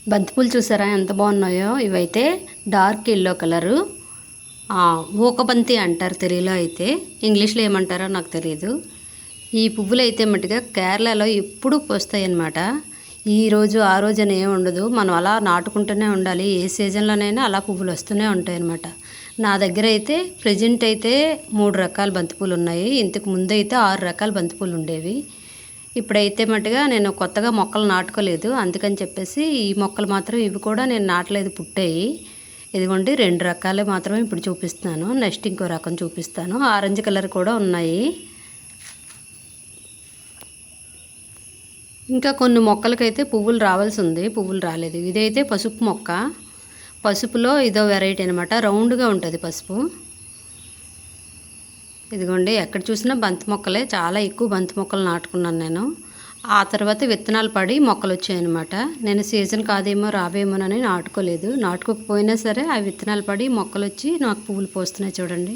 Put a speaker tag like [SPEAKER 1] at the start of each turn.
[SPEAKER 1] బంతిపూలు చూసారా ఎంత బాగున్నాయో. ఇవైతే డార్క్ ఎల్లో కలరు, ఊకబంతి అంటారు తెలుగులో, అయితే ఇంగ్లీష్లో ఏమంటారో నాకు తెలియదు. ఈ పువ్వులు అయితే మట్టుగా కేరళలో ఎప్పుడూ పూస్తాయి అన్నమాట. ఈరోజు ఆ రోజు అని ఏమి ఉండదు, మనం అలా నాటుకుంటూనే ఉండాలి. ఏ సీజన్లోనైనా అలా పువ్వులు వస్తూనే ఉంటాయి అన్నమాట. నా దగ్గర అయితే ప్రజెంట్ అయితే 3 రకాల బంతిపూలు ఉన్నాయి. ఇంతకు ముందు అయితే 6 రకాల బంతిపూలు ఉండేవి. ఇప్పుడైతే మట్టుగా నేను కొత్తగా మొక్కలు నాటుకోలేదు, అందుకని చెప్పేసి ఈ మొక్కలు మాత్రం ఇవి కూడా నేను నాటలేదు, పుట్టాయి. ఇదిగోండి 2 రకాలే మాత్రమే ఇప్పుడు చూపిస్తున్నాను. నెక్స్ట్ ఇంకో రకం చూపిస్తాను. ఆరెంజ్ కలర్ కూడా ఉన్నాయి. ఇంకా కొన్ని మొక్కలకైతే పువ్వులు రావాల్సి ఉంది, పువ్వులు రాలేదు. ఇదైతే పసుపు మొక్క. పసుపులో ఇదో వెరైటీ అనమాట, రౌండ్గా ఉంటుంది పసుపు. ఇదిగోండి ఎక్కడ చూసినా బంతి మొక్కలే, చాలా ఎక్కువ బంతి మొక్కలు నాటుకున్నాను నేను. ఆ తర్వాత విత్తనాలు పడి మొక్కలు వచ్చాయన్నమాట. నేను సీజన్ కాదేమో రావేమోనని నాటుకోలేదు. నాటుకోకపోయినా సరే ఆ విత్తనాలు పడి మొక్కలు వచ్చి నాకు పువ్వులు పోస్తున్నాయి చూడండి.